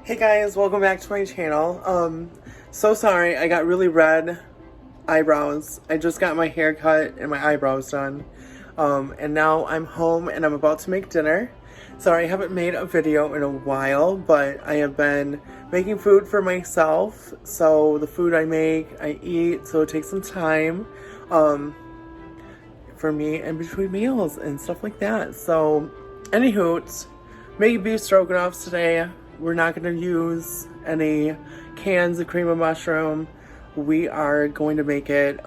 Hey guys, welcome back to my channel. So sorry, I got really red eyebrows. I just got my hair cut and my eyebrows done. And now I'm home and I'm about to make dinner. Sorry, I haven't made a video in a while, but I have been making food for myself. So the food I make, I eat, so it takes some time, for me in between meals and stuff like that. So, anywho, making beef stroganoffs today. We're not going to use any cans of cream of mushroom. We are going to make it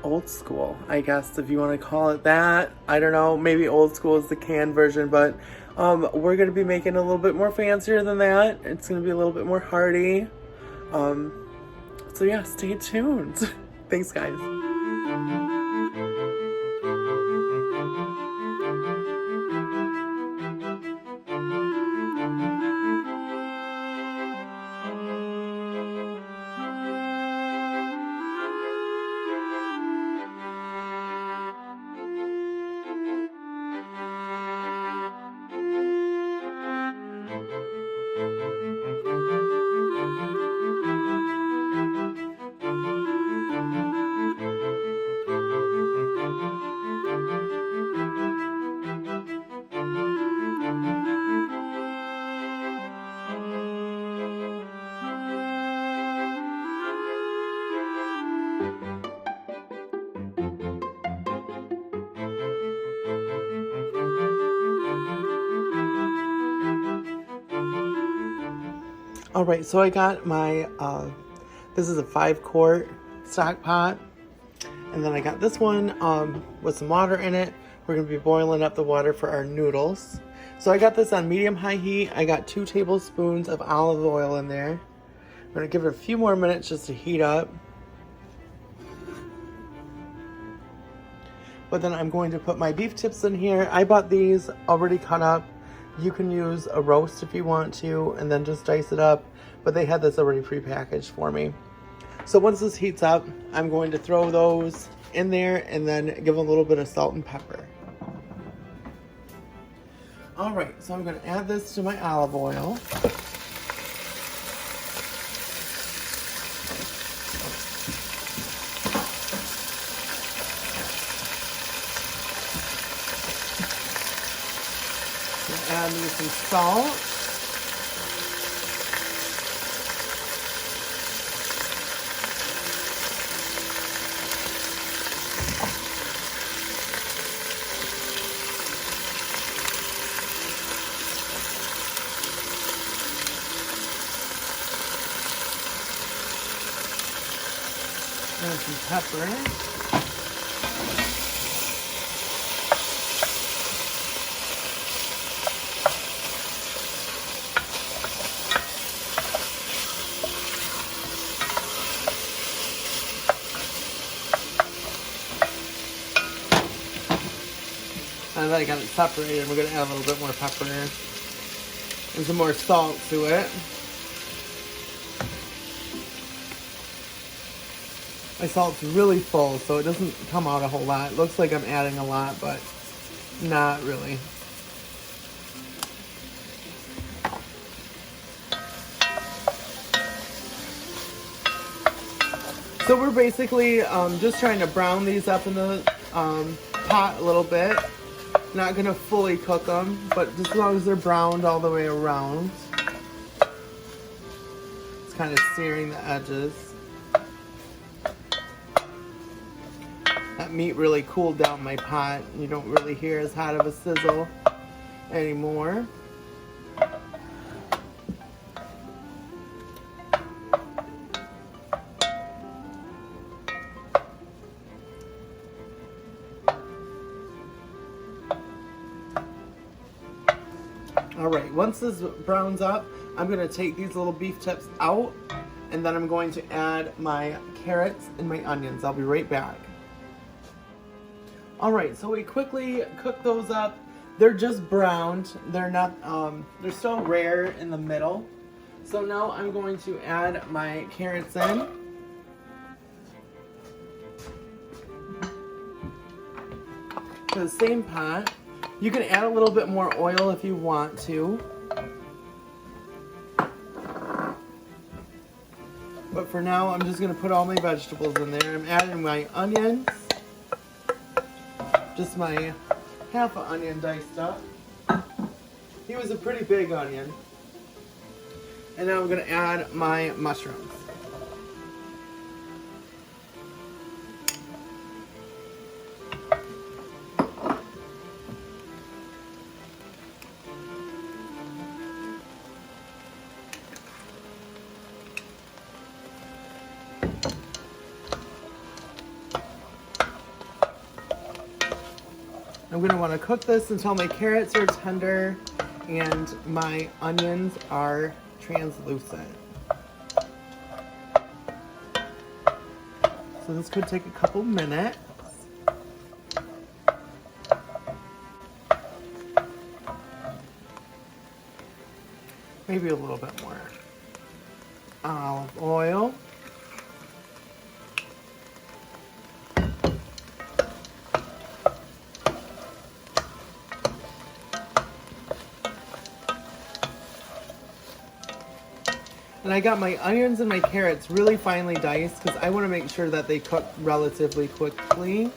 old school, I guess, if you want to call it that. I don't know, maybe old school is the canned version, but we're going to be making it a little bit more fancier than that. It's going to be a little bit more hearty. So yeah, stay tuned. Thanks, guys. Alright, so I got my, this is a 5-quart stock pot, and then I got this one with some water in it. We're going to be boiling up the water for our noodles. So I got this on medium-high heat. I got 2 tablespoons of olive oil in there. I'm going to give it a few more minutes just to heat up. But then I'm going to put my beef tips in here. I bought these already cut up. You can use a roast if you want to, and then just dice it up. But they had this already pre-packaged for me. So once this heats up, I'm going to throw those in there and then give a little bit of salt and pepper. Alright, so I'm going to add this to my olive oil. Add me some salt. And some pepper. Now that I got it separated, we're going to add a little bit more pepper and some more salt to it. My salt's really full, so it doesn't come out a whole lot. It looks like I'm adding a lot, but not really. So we're basically just trying to brown these up in the pot a little bit. Not going to fully cook them, but just as long as they're browned all the way around. It's kind of searing the edges. That meat really cooled down my pot. You don't really hear as hot of a sizzle anymore. Alright, once this browns up, I'm going to take these little beef tips out, and then I'm going to add my carrots and my onions. I'll be right back. Alright, so we quickly cook those up. They're just browned. They're not, they're still rare in the middle. So now I'm going to add my carrots in. To the same pot. You can add a little bit more oil if you want to. But for now, I'm just gonna put all my vegetables in there. I'm adding my onions, just my half an onion diced up. He was a pretty big onion. And now I'm gonna add my mushrooms. I'm gonna wanna cook this until my carrots are tender and my onions are translucent. So this could take a couple minutes. Maybe a little bit more. Olive oil. And I got my onions and my carrots really finely diced because I want to make sure that they cook relatively quickly.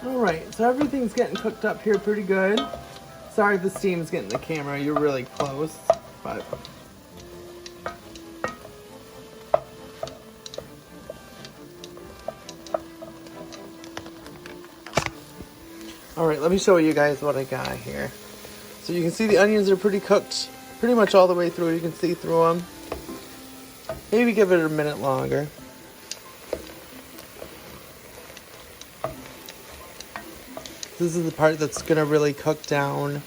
Alright, so everything's getting cooked up here pretty good. Sorry if the steam's getting the camera, you're really close, but... Alright, let me show you guys what I got here. So you can see the onions are pretty cooked, pretty much all the way through. You can see through them. Maybe give it a minute longer. This is the part that's gonna really cook down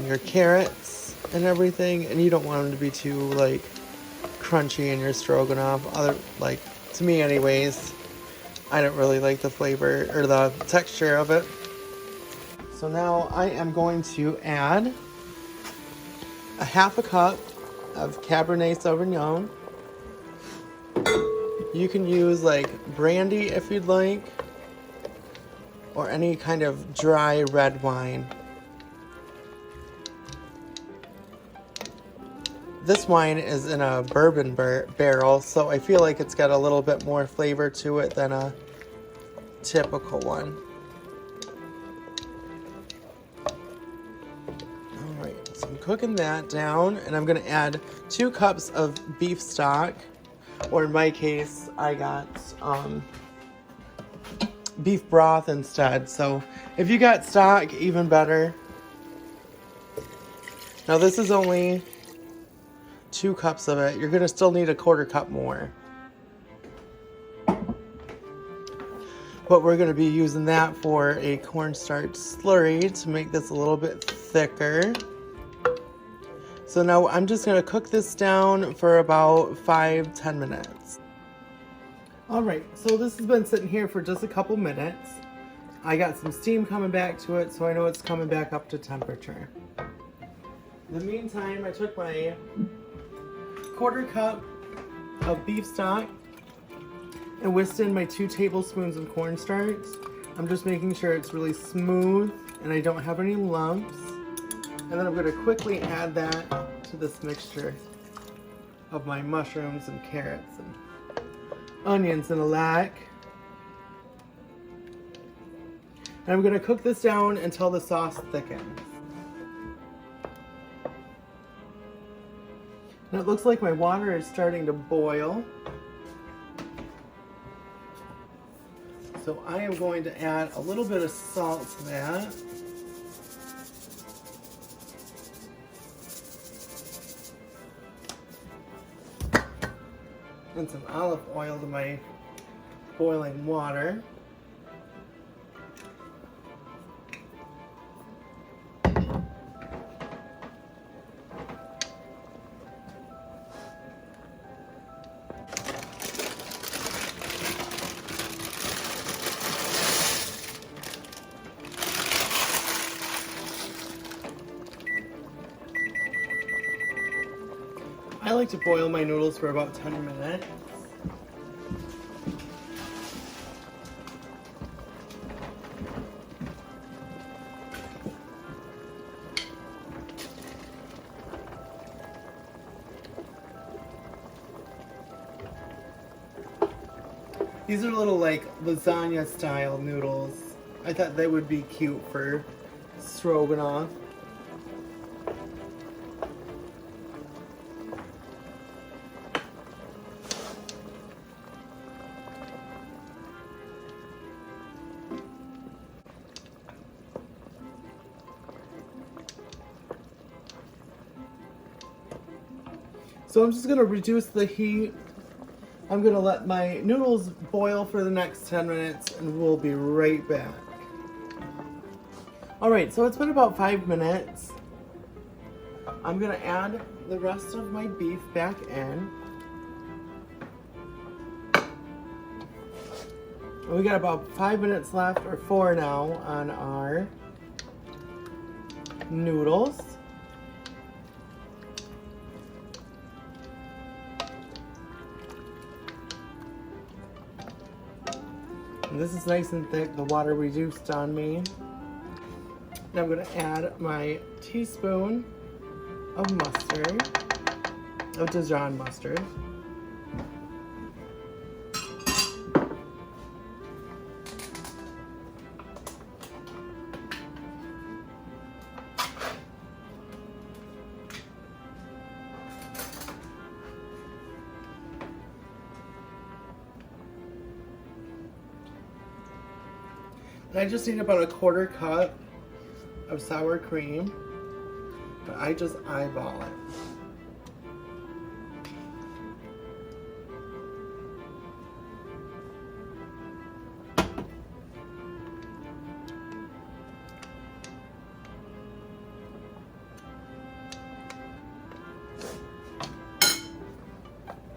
your carrots and everything, and you don't want them to be too like crunchy in your stroganoff. To me anyways, I don't really like the flavor or the texture of it. So now I am going to add a half a cup of cabernet sauvignon. You can use like brandy if you'd like, or any kind of dry red wine. This wine is in a bourbon barrel, so I feel like it's got a little bit more flavor to it than a typical one. Alright, so I'm cooking that down, and I'm gonna add 2 cups of beef stock, or in my case, I got beef broth instead. So if you got stock, even better. Now this is only 2 cups of it. You're gonna still need a 1/4 cup more. But we're gonna be using that for a cornstarch slurry to make this a little bit thicker. So now I'm just gonna cook this down for about 5-10 minutes. Alright, so this has been sitting here for just a couple minutes. I got some steam coming back to it, so I know it's coming back up to temperature. In the meantime, I took my 1/4 cup of beef stock and whisked in my 2 tablespoons of cornstarch. I'm just making sure it's really smooth and I don't have any lumps. And then I'm going to quickly add that to this mixture of my mushrooms and carrots and onions and a lac. And I'm going to cook this down until the sauce thickens. And it looks like my water is starting to boil. So I am going to add a little bit of salt to that. And some olive oil to my boiling water. like to boil my noodles for about 10 minutes. These are little like lasagna style noodles. I thought they would be cute for stroganoff. So I'm just gonna reduce the heat. I'm gonna let my noodles boil for the next 10 minutes and we'll be right back. All right, so it's been about 5 minutes. I'm gonna add the rest of my beef back in. We got about 5 minutes left, or 4 now, on our noodles. And this is nice and thick, the water reduced on me. Now I'm gonna add my teaspoon of mustard, of Dijon mustard. And I just need about a 1/4 cup of sour cream, but I just eyeball it.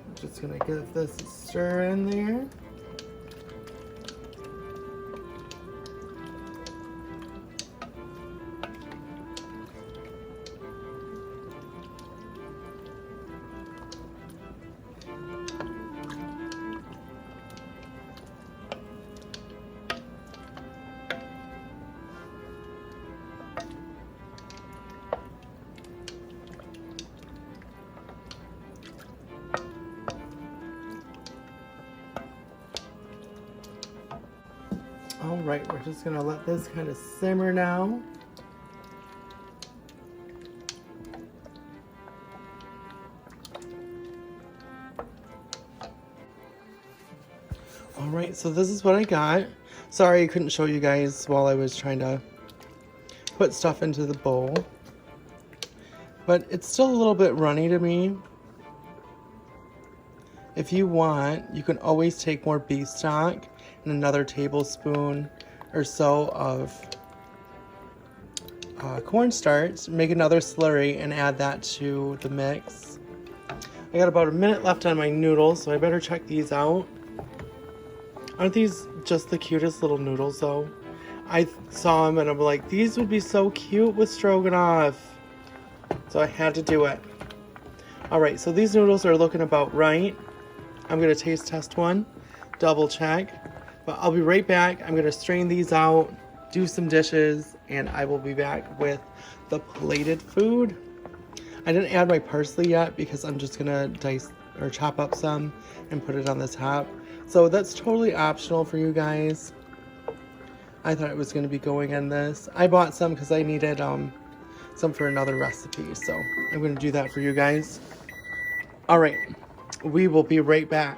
I'm just gonna give this a stir in there. All right, we're just gonna let this kind of simmer now. All right, so this is what I got. Sorry I couldn't show you guys while I was trying to put stuff into the bowl. But it's still a little bit runny to me. If you want, you can always take more beef stock and another tablespoon or so of cornstarch, make another slurry and add that to the mix. I got about a minute left on my noodles, so I better check these out. Aren't these just the cutest little noodles though? I saw them and I'm like, these would be so cute with stroganoff. So I had to do it. All right, so these noodles are looking about right. I'm gonna taste test one, double check, but I'll be right back. I'm gonna strain these out, do some dishes, and I will be back with the plated food. I didn't add my parsley yet because I'm just gonna dice or chop up some and put it on the top. So that's totally optional for you guys. I thought it was gonna be going in this. I bought some because I needed some for another recipe, so I'm gonna do that for you guys. All right, we will be right back.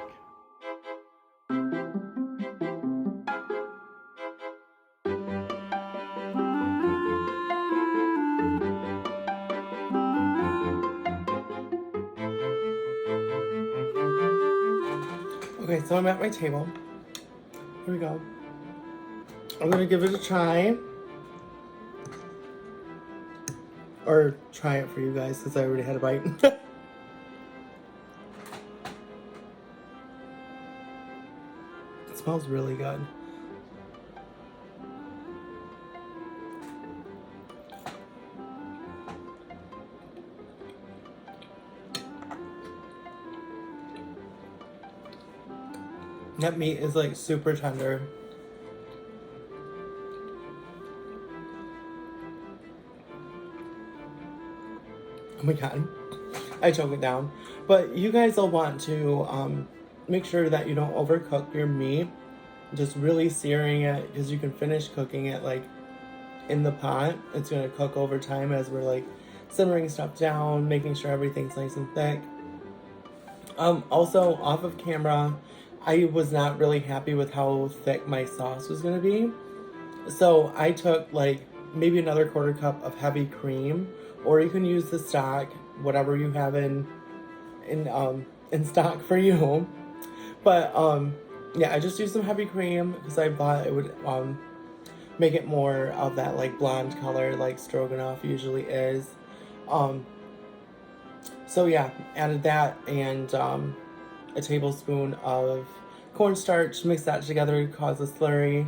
Okay, so I'm at my table. Here we go. I'm gonna give it a try. Or try it for you guys since I already had a bite. It smells really good. That meat is like super tender. Oh my god, I choke it down. But you guys will want to make sure that you don't overcook your meat. Just really searing it, because you can finish cooking it like in the pot. It's gonna cook over time as we're like simmering stuff down, making sure everything's nice and thick. Also, off of camera, I was not really happy with how thick my sauce was gonna be. So I took like maybe another quarter cup of heavy cream, or you can use the stock, whatever you have in stock for you. But yeah, I just used some heavy cream because I thought it would make it more of that like blonde color like Stroganoff usually is. So yeah, added that and a tablespoon of cornstarch, mixed that together to cause a slurry,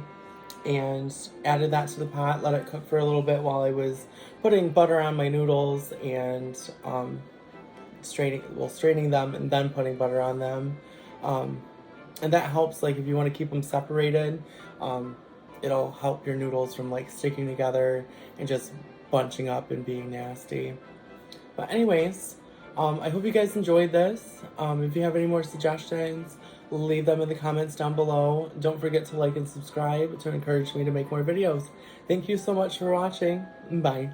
and added that to the pot, let it cook for a little bit while I was putting butter on my noodles and straining them and then putting butter on them. And that helps, like, if you want to keep them separated, it'll help your noodles from like sticking together and just bunching up and being nasty. But anyways, I hope you guys enjoyed this. If you have any more suggestions, leave them in the comments down below. Don't forget to like and subscribe to encourage me to make more videos. Thank you so much for watching. Bye.